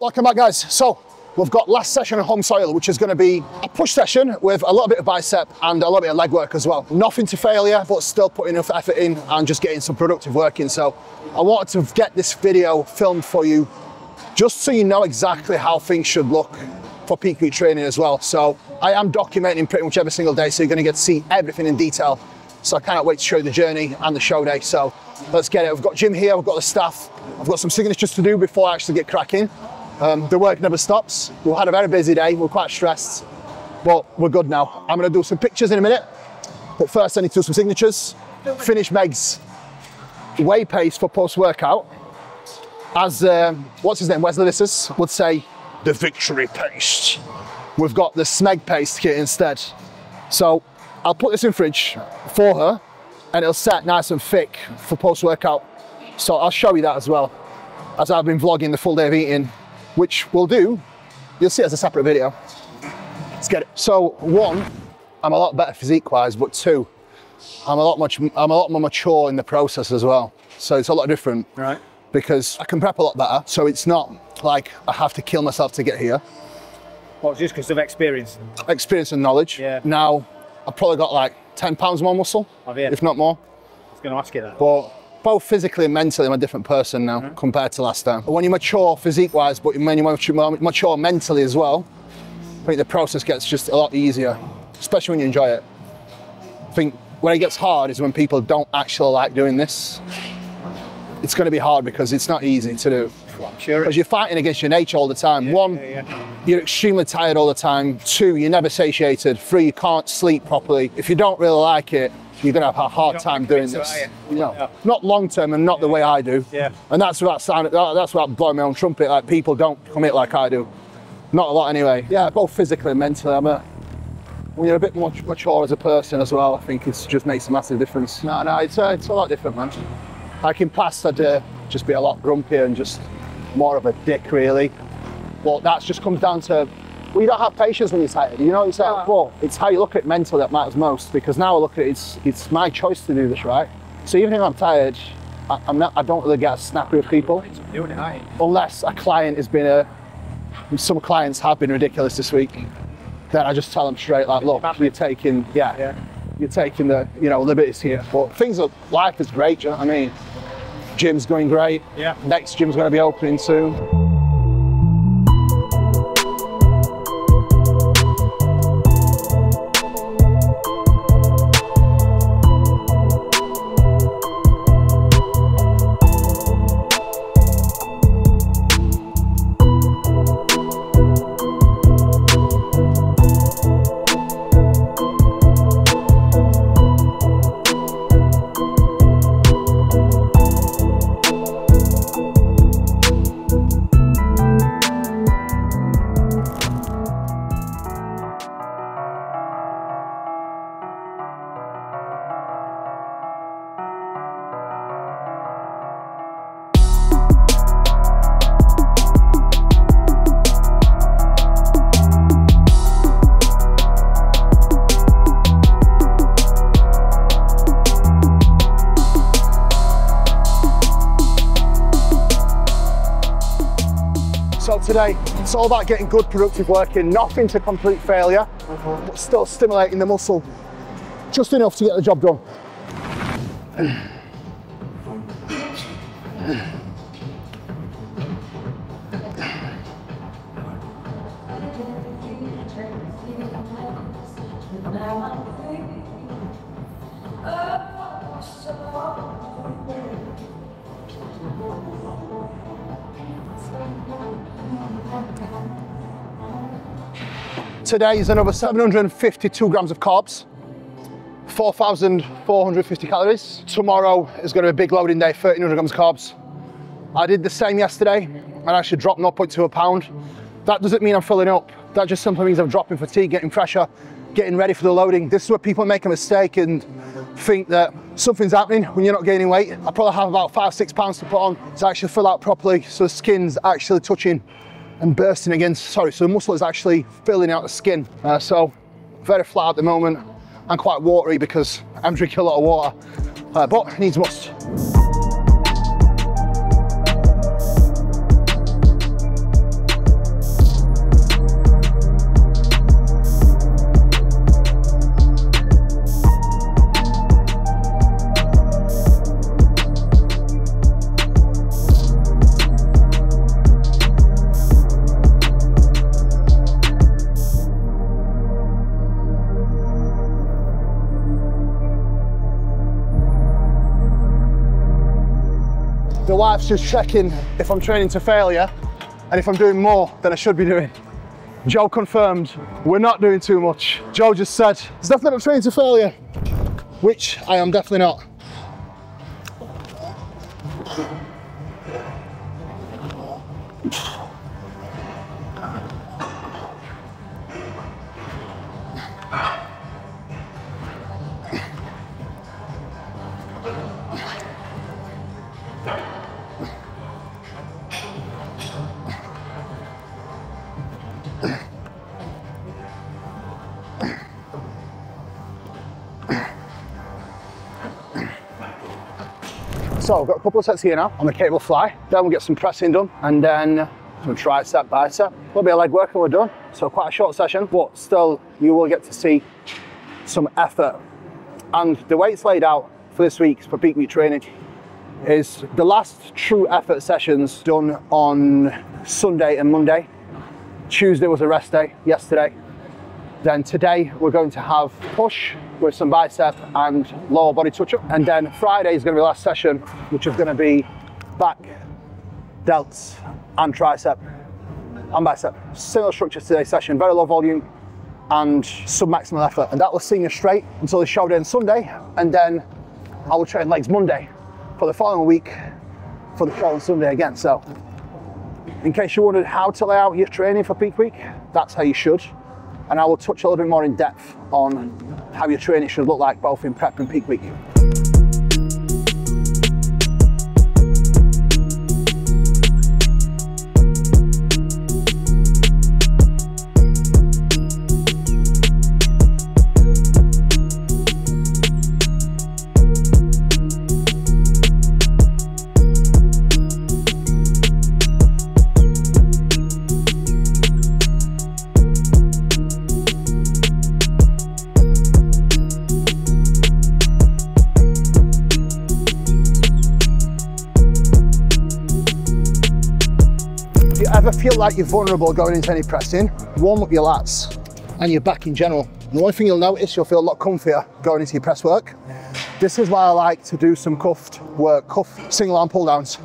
Welcome back, guys. So we've got last session on home soil, which is going to be a push session with a little bit of bicep and a little bit of leg work as well. Nothing to failure, but still putting enough effort in and just getting some productive work in. So I wanted to get this video filmed for you, just so you know exactly how things should look for peak week training as well. So I am documenting pretty much every single day, so you're going to get to see everything in detail. So I cannot wait to show you the journey and the show day. So let's get it. We've got Jim here, we've got the staff. I've got some signatures to do before I actually get cracking. The work never stops. We've had a very busy day. We're quite stressed, but we're good now. I'm going to do some pictures in a minute, but first I need to do some signatures. Finish Meg's whey paste for post-workout. As, what's his name, Wesley Lissus would say, the victory paste. We've got the Smeg paste here instead. So I'll put this in fridge for her and it'll set nice and thick for post-workout. So I'll show you that as well, as I've been vlogging the full day of eating, which we'll do. You'll see it as a separate video. Let's get it. So one, I'm a lot better physique-wise, but two, I'm a lot more mature in the process as well. So it's a lot different, right? Because I can prep a lot better. So it's not like I have to kill myself to get here. Well, just because of experience? Experience and knowledge. Yeah. Now, I've probably got like 10 pounds more muscle, if not more. I was going to ask you that. But both physically and mentally, I'm a different person now compared to last time. But when you mature physique-wise, but when you mature mentally as well, I think the process gets just a lot easier, especially when you enjoy it. I think when it gets hard is when people don't actually like doing this. It's going to be hard because it's not easy to do. I'm sure. Because you're fighting against your nature all the time. One, you're extremely tired all the time. Two, you're never satiated. Three, you can't sleep properly. If you don't really like it, you're going to have a hard time doing this. Not long term and not the way I do. Yeah. And that's without blowing my own trumpet. Like, people don't commit like I do. Not a lot anyway. Yeah, both physically and mentally. When you're a bit more mature as a person as well, I think it just makes a massive difference. No, it's a lot different, man. Like in past, I'd just be a lot grumpier and just more of a dick, really. But that just comes down to, well, you don't have patience when you're tired. You know what you said before? It's how you look at it mentally that matters most, because now I look at it, it's my choice to do this, right? So even if I'm tired, I don't really get snappy with people. Unless a client has been some clients have been ridiculous this week. Then I just tell them straight, like, look, you're taking, you're taking the, liberties here. But life is great, you know what I mean? Gym's going great. Yeah. Next gym's going to be opening soon. So today, it's all about getting good productive work in, nothing to complete failure, but still stimulating the muscle just enough to get the job done. Today is another 752 grams of carbs, 4,450 calories. Tomorrow is going to be a big loading day, 1,300 grams of carbs. I did the same yesterday and actually dropped 0.2 a pound. That doesn't mean I'm filling up. That just simply means I'm dropping fatigue, getting fresher, getting ready for the loading. This is where people make a mistake and think that something's happening when you're not gaining weight. I probably have about 5-6 pounds to put on to actually fill out properly, so the skin's actually touching and bursting against, so the muscle is actually filling out the skin. So very flat at the moment and quite watery because I'm drinking a lot of water, but needs must. wife's just checking if I'm training to failure and if I'm doing more than I should be doing. Joe confirmed we're not doing too much. Joe just said, it's definitely not training to failure, which I am definitely not. So I've got a couple of sets here now on the cable fly. Then we'll get some pressing done and then some tricep, bicep. A little bit of leg work and we're done. So quite a short session, but still you will get to see some effort. And the way it's laid out for this week for peak week training is the last true effort sessions done on Sunday and Monday. Tuesday was a rest day yesterday. Then today we're going to have push with some bicep and lower body touch-up. And then Friday is going to be the last session, which is going to be back, delts and tricep and bicep. Similar structure to today's session, very low volume and sub-maximal effort. And that will see me straight until the show day on Sunday. And then I will train legs Monday for the following week for the show on Sunday again. So in case you wondered how to lay out your training for peak week, that's how you should. And I will touch a little bit more in depth on how your training should look like both in prep and peak week. Feel like you're vulnerable going into any pressing, warm up your lats and your back in general. And the one thing you'll notice, you'll feel a lot comfier going into your press work. This is why I like to do some cuffed work, cuff single arm pull downs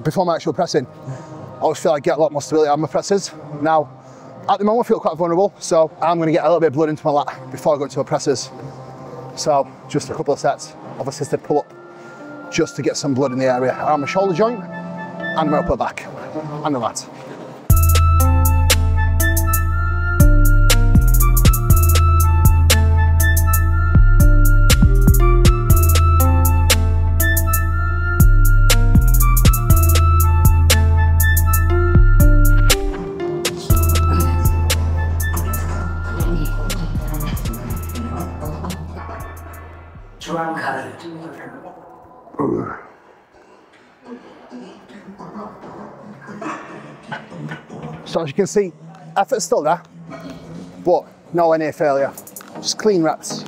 before my actual pressing. I always feel I get a lot more stability out of my presses. Now, at the moment I feel quite vulnerable, so I'm going to get a little bit of blood into my lat before I go into my presses. So just a couple of sets of assisted pull up just to get some blood in the area around my shoulder joint and my upper back and the lat. So as you can see, effort's still there, but nowhere near failure. Just clean reps.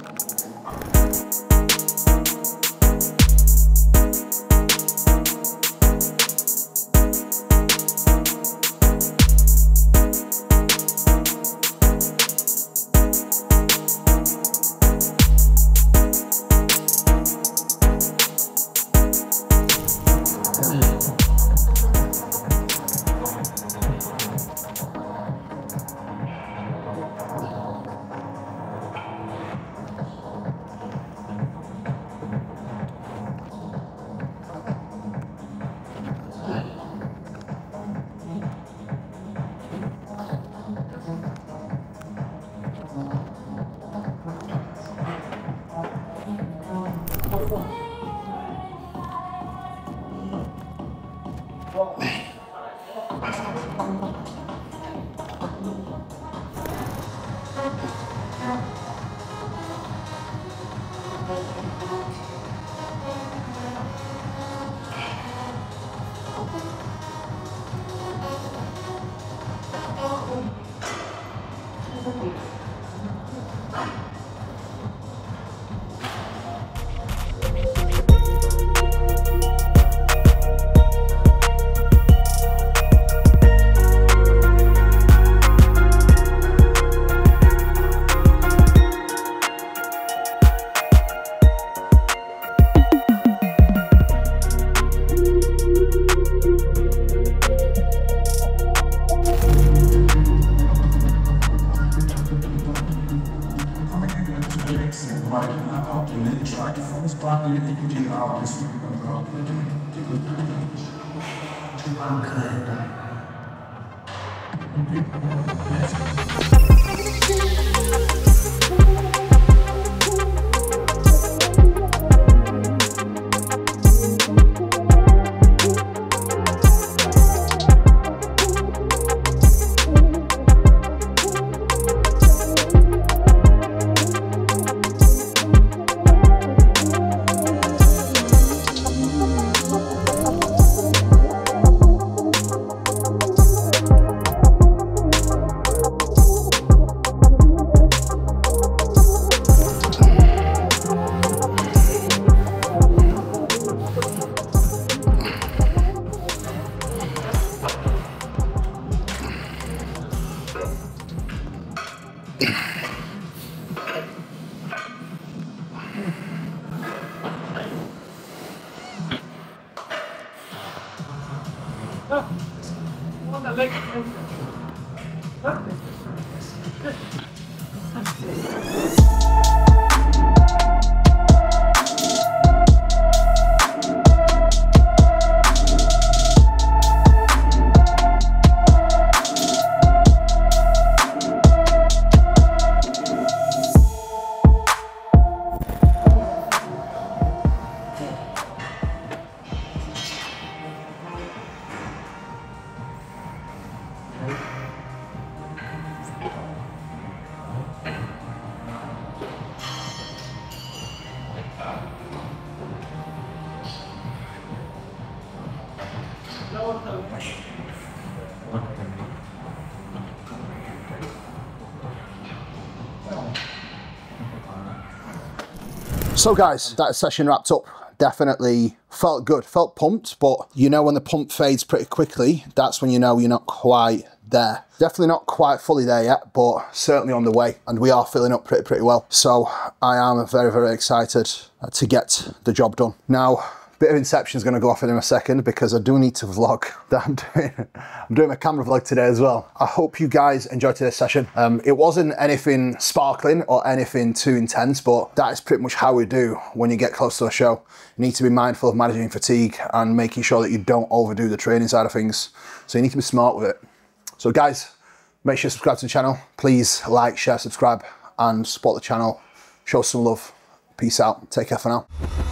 So guys, that session wrapped up. Definitely felt good, felt pumped, but you know when the pump fades pretty quickly, that's when you know you're not quite there. Definitely not quite fully there yet, but certainly on the way, and we are filling up pretty well. So I am very excited to get the job done. Now, bit of Inception is going to go off in a second because I do need to vlog that I'm doing my camera vlog today as well. I hope you guys enjoyed today's session. It wasn't anything sparkling or anything too intense, but that is pretty much how we do when you get close to a show. You need to be mindful of managing fatigue and making sure that you don't overdo the training side of things. So you need to be smart with it. So guys, make sure you subscribe to the channel. Please like, share, subscribe, and support the channel. Show some love. Peace out. Take care for now.